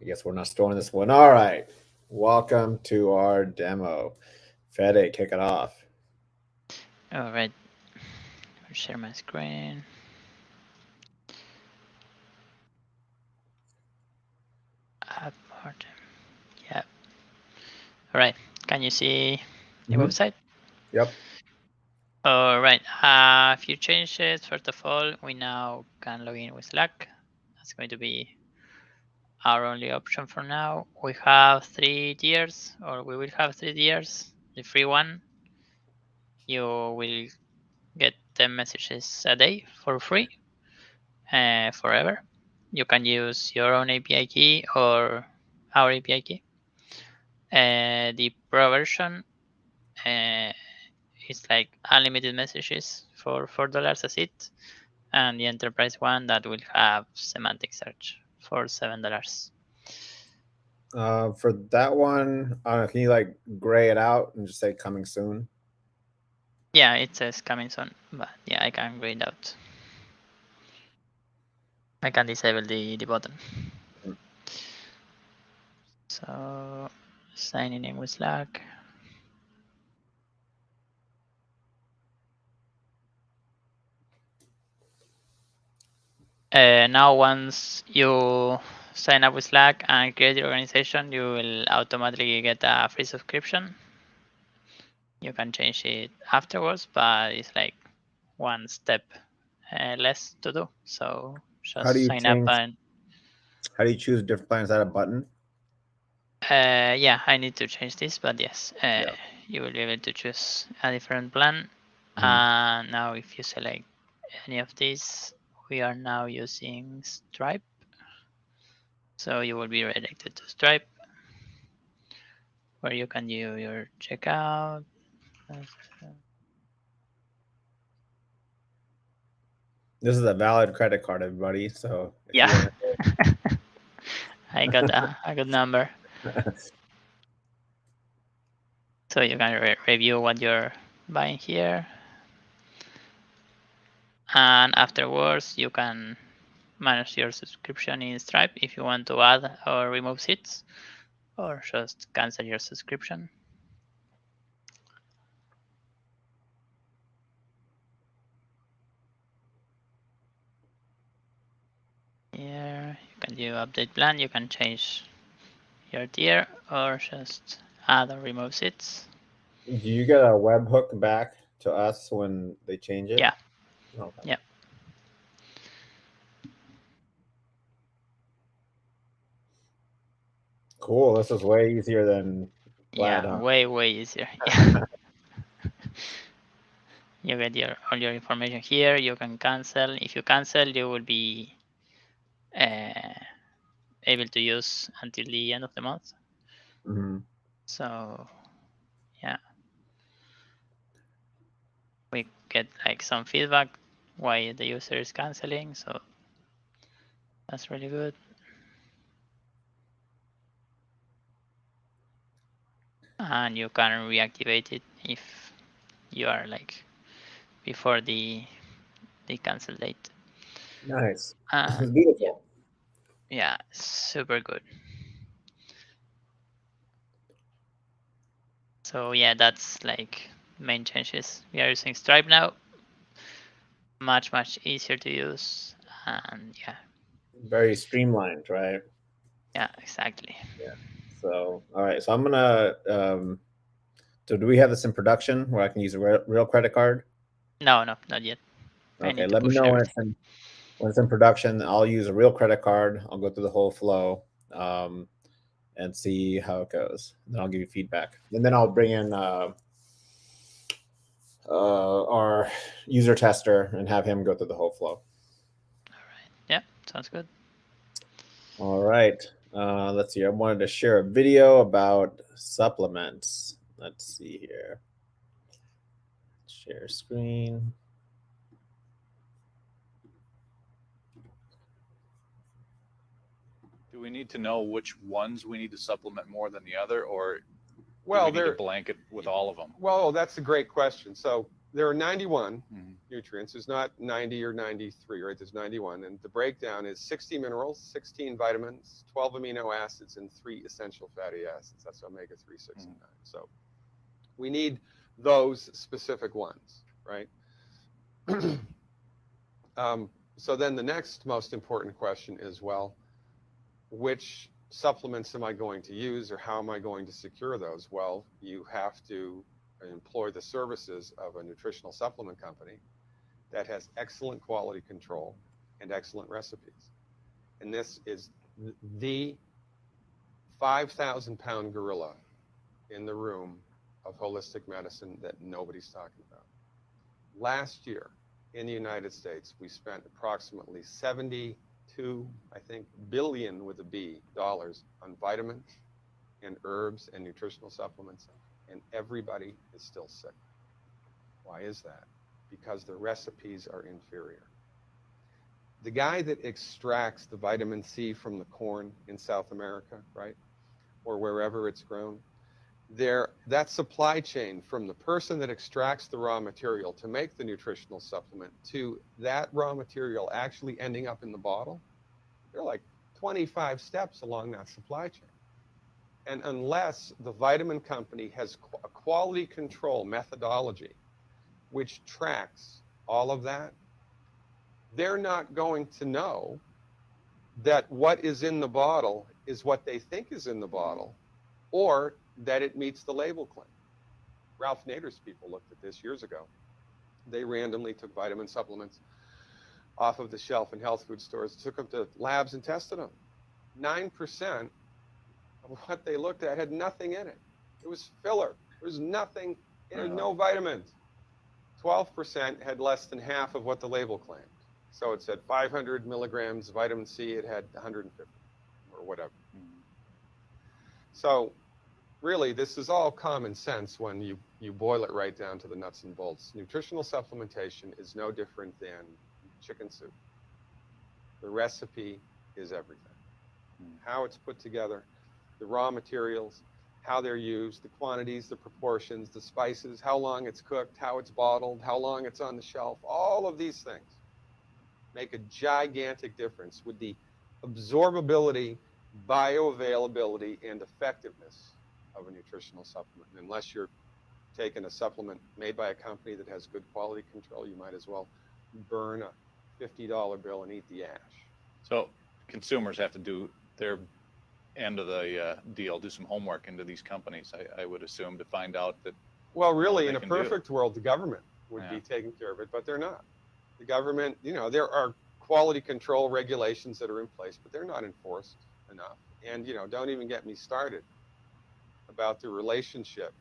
I guess we're not storing this one. All right. Welcome to our demo. Fede, kick it off. All right, I'll share my screen. Add part. Yeah. All right. Can you see the website? Yep. All right. A few changes. First of all, we now can log in with Slack. That's going to be our only option for now. We have 3 tiers, or we will have 3 tiers. The free one, you will get 10 messages a day for free, forever. You can use your own API key or our API key. The pro version uh, is like unlimited messages for $4 a seat, and the enterprise one that will have semantic search for $7. For that one, can you like gray it out and just say coming soon? Yeah, it says coming soon, but yeah, I can grade out. I can disable the button. So signing in with Slack. Now once you sign up with Slack and create your organization, you will automatically get a free subscription. You can change it afterwards, but it's like one step less to do. So How do just you sign up change? and How do you choose different plans? Is that a button? yeah, I need to change this, but yes, Yeah. you will be able to choose a different plan. Mhm. Now if you select any of these, we are now using Stripe. So you will be redirected to Stripe, where you can do your checkout. This is a valid credit card, everybody. So if you Yeah, want I got a good number. So you can review what you're buying here. And afterwards, you can manage your subscription in Stripe if you want to add or remove seats, or just cancel your subscription. Here you can do update plan. You can change your tier or just add or remove seats. do you get a webhook back to us when they change it? Yeah, Okay. yeah, Cool. This is way easier than yeah. Plaid, huh? Way easier. Yeah. You get all your information here. You can cancel. If you cancel, you will be uh, able to use until the end of the month. Mm-hmm. So yeah, we get like some feedback why the user is canceling. So that's really good. And you can reactivate it if you are like before the cancel date. Nice. This is And yeah, beautiful. yeah, super good. So yeah, that's like main changes. We are using Stripe now. Much easier to use, and yeah, Very streamlined, right? yeah, exactly. Yeah. So, all right. So I'm gonna. So do we have this in production where I can use a real credit card? No, no, not yet. I Okay. need to Let me push know everything. when it's in production. I'll use a real credit card. I'll go through the whole flow, um, and see how it goes. Then I'll give you feedback, and then I'll bring in our user tester and have him go through the whole flow. All right. Yeah, sounds good. All right. Let's see. I wanted to share a video about supplements. Let's see here. Share screen. Do we need to know which ones we need to supplement more than the other, or do we Well, need a there. blanket with all of them? Well, that's a great question. So there are 91. Mhm. nutrients. There's not 90 or 93, right? There's 91. And the breakdown is 60 minerals, 16 vitamins, 12 amino acids, and 3 essential fatty acids. That's omega-3, 6, and 9. So we need those specific ones, right? So then the next most important question is, well, which supplements am I going to use, or how am I going to secure those? Well, you have to employ the services of a nutritional supplement company that has excellent quality control and excellent recipes. And this is the 5,000-pound gorilla in the room of holistic medicine that nobody's talking about. Last year in the United States, we spent approximately 72, I think, billion with a B dollars on vitamins and herbs and nutritional supplements, and everybody is still sick. Why is that? Because the recipes are inferior. The guy that extracts the vitamin C from the corn in South America, right, or wherever it's grown, that supply chain from the person that extracts the raw material to make the nutritional supplement to that raw material actually ending up in the bottle, they're like 25 steps along that supply chain. And unless the vitamin company has a quality control methodology which tracks all of that, they're not going to know that what is in the bottle is what they think is in the bottle, or that it meets the label claim. Ralph Nader's people looked at this years ago. They randomly took vitamin supplements off of the shelf in health food stores, took them to labs and tested them. 9% of what they looked at had nothing in it. It was filler. There was nothing, there was no vitamins. 12% had less than half of what the label claimed. So it said 500 milligrams vitamin C, it had 150 or whatever. So really, this is all common sense when you boil it right down to the nuts and bolts. Nutritional supplementation is no different than chicken soup. The recipe is everything. How it's put together, the raw materials, how they're used, the quantities, the proportions, the spices, how long it's cooked, how it's bottled, how long it's on the shelf, all of these things make a gigantic difference with the absorbability, bioavailability, and effectiveness of a nutritional supplement. And unless you're taking a supplement made by a company that has good quality control, you might as well burn a $50 bill and eat the ash. So consumers have to do their end of the deal, do some homework into these companies, I would assume, to find out that. Well, really, in they a can perfect world, the government would be taking care of it, but they're not. The government, there are quality control regulations that are in place, but they're not enforced enough. And, don't even get me started about the relationship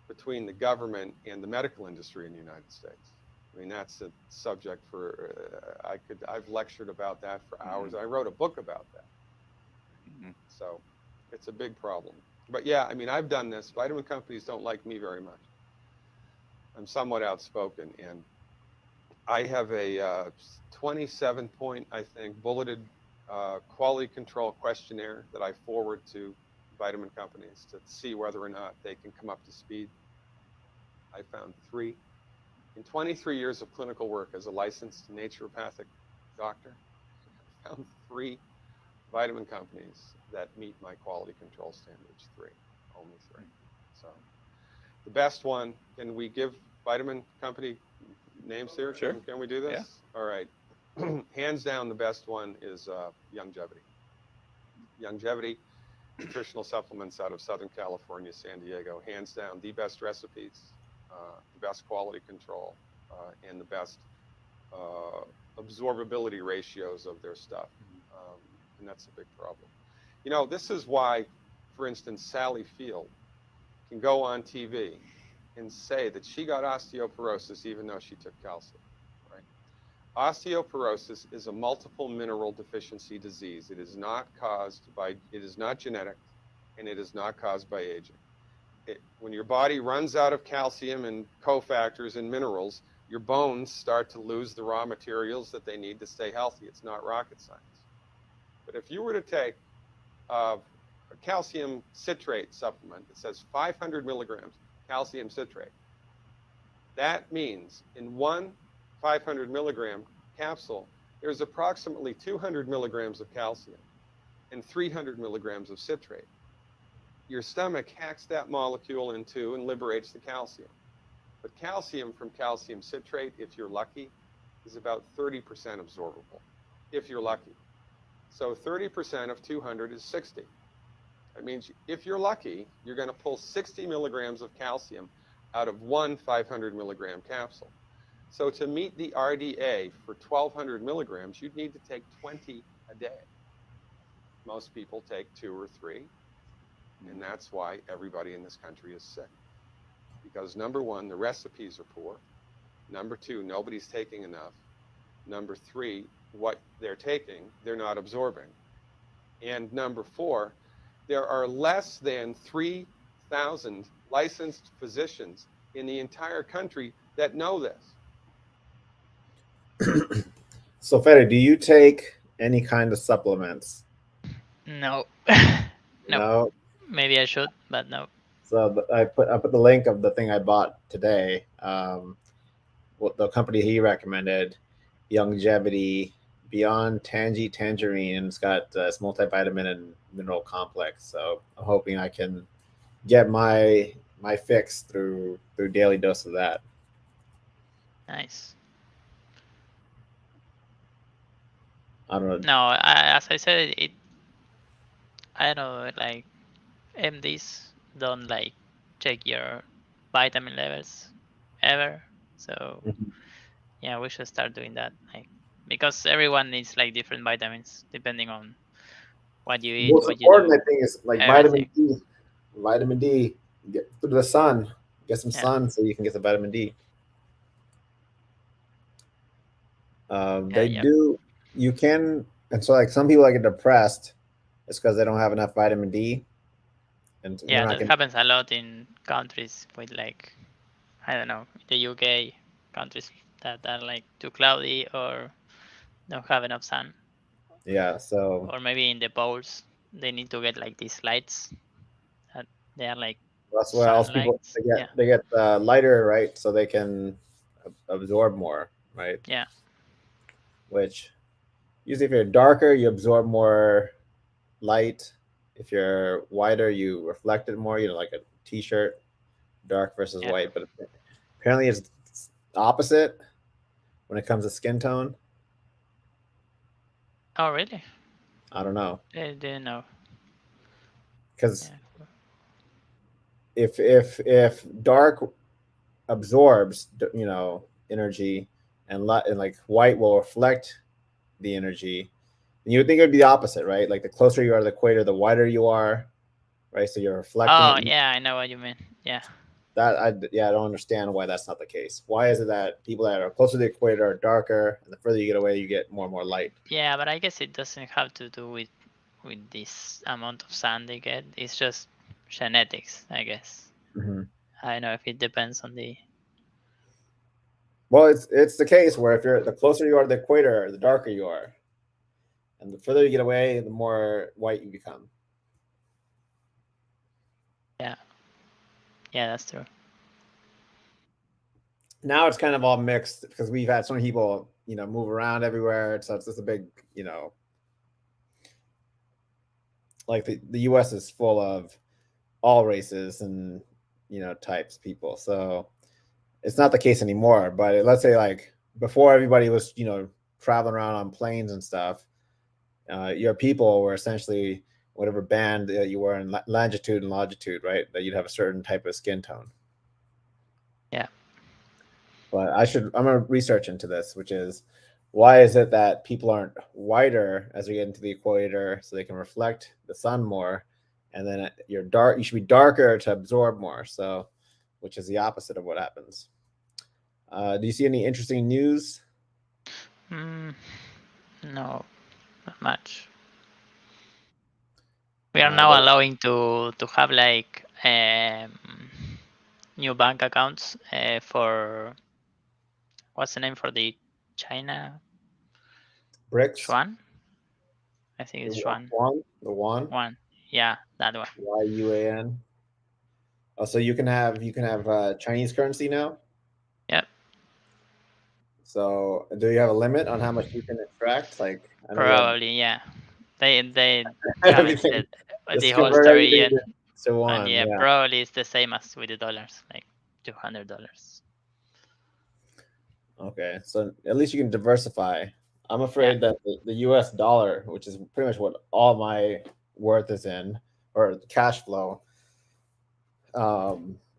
between the government and the medical industry in the United States. I mean, that's a subject for, I've lectured about that for hours. I wrote a book about that. So it's a big problem. But yeah, I mean, I've done this. Vitamin companies don't like me very much. I'm somewhat outspoken, and I have a 27-point, I think, bulleted quality control questionnaire that I forward to vitamin companies to see whether or not they can come up to speed. I found 3. In 23 years of clinical work as a licensed naturopathic doctor, I found 3 vitamin companies that meet my quality control standards. 3, only 3. So the best one, can we give vitamin company names here? Sure. Can we do this? Yeah. All right. Hands down, the best one is Youngevity. Youngevity nutritional supplements out of Southern California, San Diego. Hands down, the best recipes, the best quality control, and the best absorbability ratios of their stuff. And that's a big problem. This is why, for instance, Sally Field can go on TV and say that she got osteoporosis even though she took calcium, right? Osteoporosis is a multiple mineral deficiency disease. It is not genetic, and it is not caused by aging. When your body runs out of calcium and cofactors and minerals, your bones start to lose the raw materials that they need to stay healthy. It's not rocket science. But if you were to take a calcium citrate supplement that says 500 milligrams calcium citrate, that means in 1 500 milligram capsule, there's approximately 200 milligrams of calcium and 300 milligrams of citrate. Your stomach hacks that molecule in two and liberates the calcium. But calcium from calcium citrate, if you're lucky, is about 30% absorbable, if you're lucky. So 30% of 200 is 60. That means if you're lucky, you're going to pull 60 milligrams of calcium out of one 500 milligram capsule. So to meet the RDA for 1,200 milligrams, you'd need to take 20 a day. Most people take 2 or 3, and that's why everybody in this country is sick. Because number one, the recipes are poor. Number two, nobody's taking enough. Number three, what they're taking, they're not absorbing. And number four, there are less than 3,000 licensed physicians in the entire country that know this. So, Fede, do you take any kind of supplements? No. No. No. Maybe I should, but no. So I put the link of the thing I bought today. What the company he recommended, Longevity Beyond Tangerine. It's got this multivitamin and mineral complex. So I'm hoping I can get my fix through daily dose of that. Nice. I don't know. No, as I said, I don't know, like MDs don't like check your vitamin levels ever. So Mhm. yeah, we should start doing that. Like, because everyone needs like different vitamins depending on what you eat, Most what you important, do. I think, is like everything. vitamin D. Vitamin D. Get through the sun. Get some Yeah. sun so you can get the vitamin D. They yeah. do. You can, and so like some people that get depressed, it's because they don't have enough vitamin D, and they're Yeah, not that getting. happens a lot in countries with like, I don't know, the UK, countries that are like too cloudy or don't have enough sun, Yeah, so or maybe in the poles they need to get like these lights that they are like that's why else people sunlight. they get lighter, right? So they can absorb more, right? Yeah. Which usually, if you're darker, you absorb more light. If you're whiter, you reflect it more. You know, like a T-shirt, dark versus Yeah. white. But apparently, it's opposite when it comes to skin tone. Oh really? I don't know, I didn't know. because Yeah. if dark absorbs, you know, energy, and like white will reflect the energy, and you would think it would be the opposite, right? Like the closer you are to the equator, the whiter you are, right? So you're reflecting Oh it. yeah, I know what you mean. Yeah. I don't understand why that's not the case. Why is it that people that are closer to the equator are darker, and the further you get away, you get more and more light? Yeah, but I guess it doesn't have to do with this amount of sun they get. It's just genetics, I guess. Mm-hmm. I don't know if it depends on the. Well, it's the case where if you're the closer you are to the equator, the darker you are, and the further you get away, the more white you become. Yeah. Yeah, that's true. Now it's kind of all mixed because we've had so many people, you know, move around everywhere. So it's just a big, you know, like the U.S. is full of all races and, you know, types people. So it's not the case anymore. But let's say like before everybody was, you know, traveling around on planes and stuff, your people were essentially whatever band you were in longitude and longitude, right? That you'd have a certain type of skin tone. Yeah. But I'm gonna research into this, which is why is it that people aren't whiter as we get into the equator so they can reflect the sun more, and then you should be darker to absorb more. So, which is the opposite of what happens. Do you see any interesting news? No, not much. We are now allowing to have like new bank accounts for what's the name for the China BRICS. yuan? I think it's yuan. The yuan. Yuan. Yeah, that one. YUAN. Oh, so you can have Chinese currency now. Yep. So, do you have a limit on how much you can extract? Like, I know you have Probably, yeah. They haven't everything. said Just the whole convert story everything yet. to And one. yeah, Yeah. probably it's the same as with the dollars, like $200. Okay. So at least you can diversify. I'm afraid that the US dollar, which is pretty much what all my worth is in, or cash flow,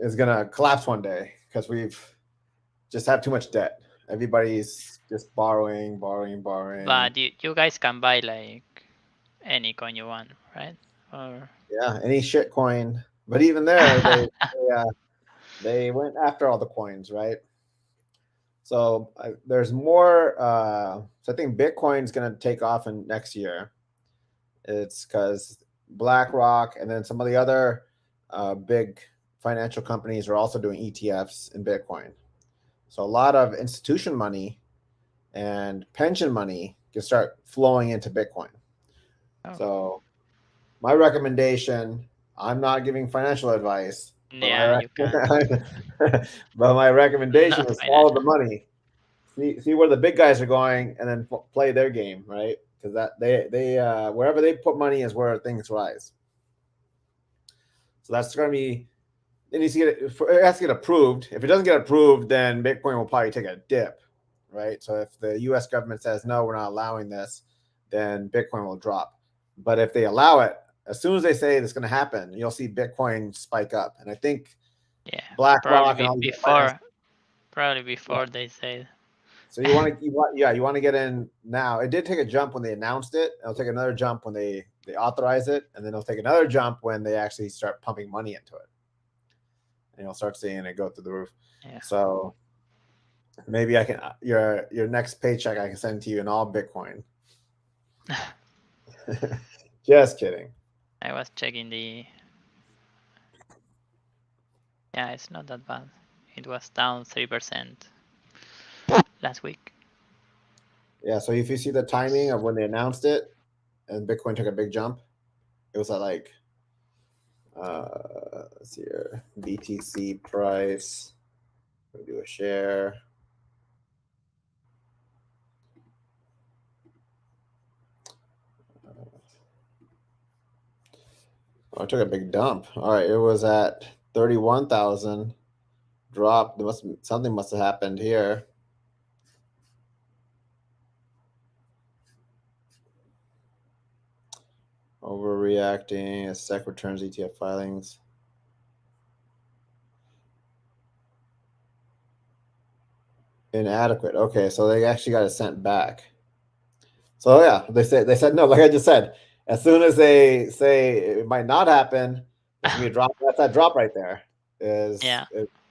is gonna collapse one day because we've just have too much debt. Everybody's just borrowing. But you guys can buy like any coin you want, right? Or Yeah, any shit coin. But even there, they went after all the coins, right? So there's more. So I think Bitcoin's going to take off in next year. It's because BlackRock and then some of the other big financial companies are also doing ETFs in Bitcoin. So a lot of institution money and pension money can start flowing into Bitcoin. Oh. So my recommendation, I'm not giving financial advice. yeah, you can. But my recommendation Not is follow the financial. money. See where the big guys are going, and then play their game, right? Because that they wherever they put money is where things rise. So that's going to be. It needs to it has to get approved. If it doesn't get approved, then Bitcoin will probably take a dip, right? So if the U.S. government says no, we're not allowing this, then Bitcoin will drop. But if they allow it, as soon as they say it's going to happen, you'll see Bitcoin spike up. And I think BlackRock and all these probably before they say. So you want to get in now. It did take a jump when they announced it. It'll take another jump when they authorize it, and then it'll take another jump when they actually start pumping money into it. And you'll start seeing it go through the roof. Yeah. So maybe I can your next paycheck I can send to you in all Bitcoin. Just kidding. I was checking the. Yeah, it's not that bad. It was down 3% last week. Yeah, so if you see the timing of when they announced it and Bitcoin took a big jump, it was at like let's see here, BTC price. We do a share. Oh, it took a big dump. All right, it was at 31,000. Dropped. Something must have happened here. Overreacting as SEC returns ETF filings. Inadequate. Okay, so they actually got it sent back. So yeah, they said no. Like I just said, as soon as they say it might not happen, there's gonna be a drop. That's that drop right there. Is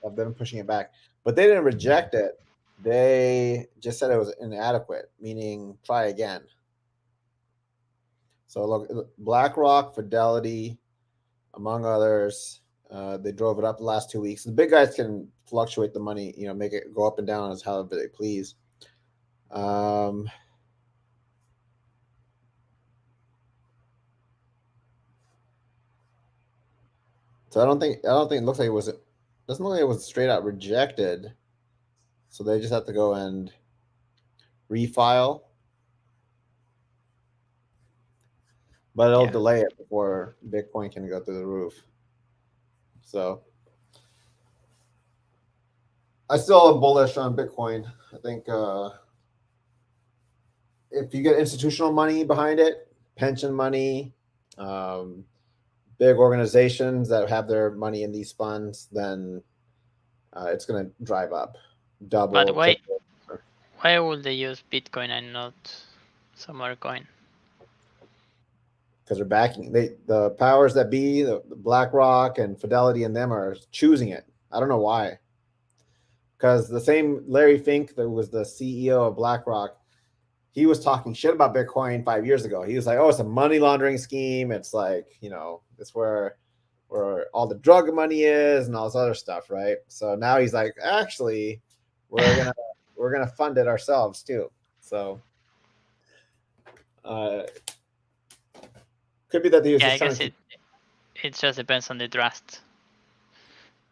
of them pushing it back, but they didn't reject it. They just said it was inadequate, meaning try again. So look, BlackRock, Fidelity, among others, they drove it up the last 2 weeks. The big guys can fluctuate the money, make it go up and down as however they please. So I don't think it looks like it was. Doesn't look like it was straight out rejected. So they just have to go and refile. But it'll delay it before Bitcoin can go through the roof. So I still am bullish on Bitcoin. I think if you get institutional money behind it, pension money, big organizations that have their money in these funds, then it's going to drive up, double. But why would they use Bitcoin and not some other coin? Because they're backing the powers that be, the BlackRock and Fidelity and them are choosing it. I don't know why. Because the same Larry Fink that was the CEO of BlackRock, he was talking shit about Bitcoin 5 years ago. He was like, "Oh, it's a money laundering scheme. It's like, it's where all the drug money is and all this other stuff, right?" So now he's like, "Actually, we're gonna fund it ourselves too." So could be that he was I guess it just depends on the trust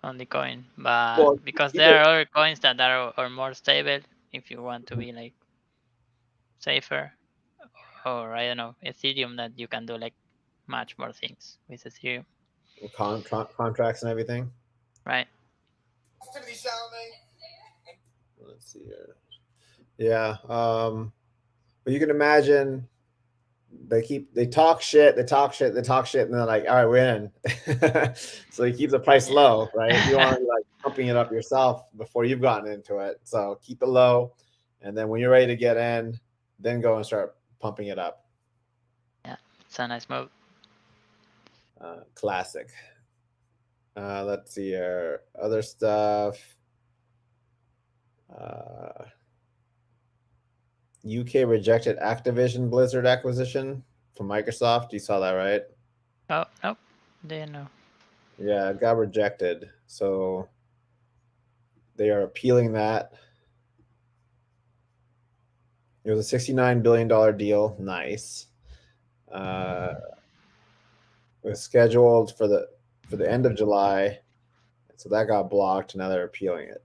on the coin, but because there are other coins that are more stable, if you want to be like safer, or I don't know, Ethereum that you can do like much more things with Ethereum, Contracts and everything. right? Let's see here. Yeah. But you can imagine they talk shit, and then they're like, all right, we're in. So you keep the price low, right? You want to like pumping it up yourself before you've gotten into it. So keep it low, and then when you're ready to get in, then go and start pumping it up. It's a nice move. Classic. Let's see here. Other stuff. UK rejected Activision Blizzard acquisition from Microsoft. You saw that, right? Oh, nope. Didn't know. Yeah, it got rejected. So they are appealing that. It was a $69 billion deal. Nice. It was scheduled for the end of July. So that got blocked. Now they're appealing it.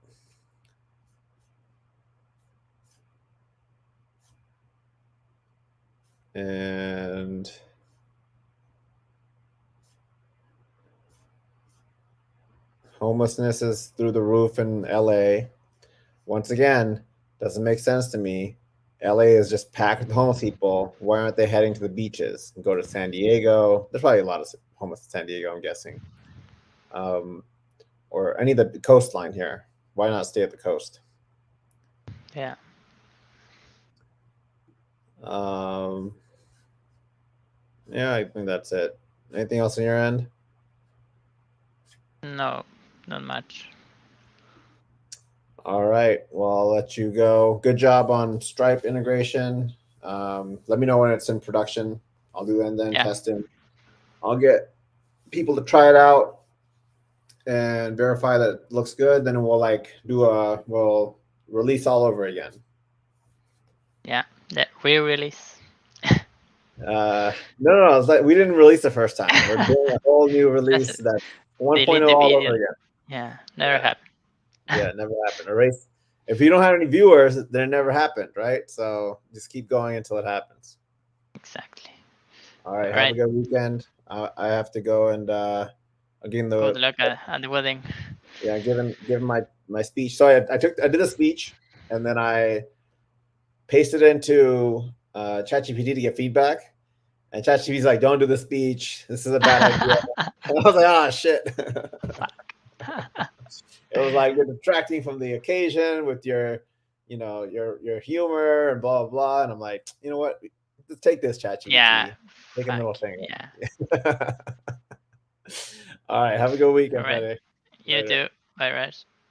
And homelessness is through the roof in LA. Once again, doesn't make sense to me. LA is just packed with homeless people. Why aren't they heading to the beaches and go to San Diego? There's probably a lot of homeless in San Diego, I'm guessing. Or any of the coastline here. Why not stay at the coast? Yeah. Yeah, I think that's it. Anything else on your end? No, not much. All right. Well, I'll let you go. Good job on Stripe integration. Let me know when it's in production. I'll do end then testing. I'll get people to try it out and verify that it looks good. Then we'll we'll release all over again. Yeah, that re-release. No. It's like we didn't release the first time. We're doing a whole new release that's 1.0 all over again. Yeah, never happened. Yeah, never happened. Erase. If you don't have any viewers, then it never happened, right? So just keep going until it happens. Exactly. All right. Have a good weekend. I have to go and again good luck at the wedding. Yeah, given my speech. So I did a speech and then I pasted it into ChatGPT to get feedback. And ChatGPT's like, "Don't do the speech. This is a bad idea." And I was like, "Oh shit." It was like you're detracting from the occasion with your humor and blah blah blah. And I'm like, you know what? Let's take this ChatGPT. Yeah. Take a little thing. Yeah. All right. Have a good weekend, All right. buddy. You too. Bye, Raj.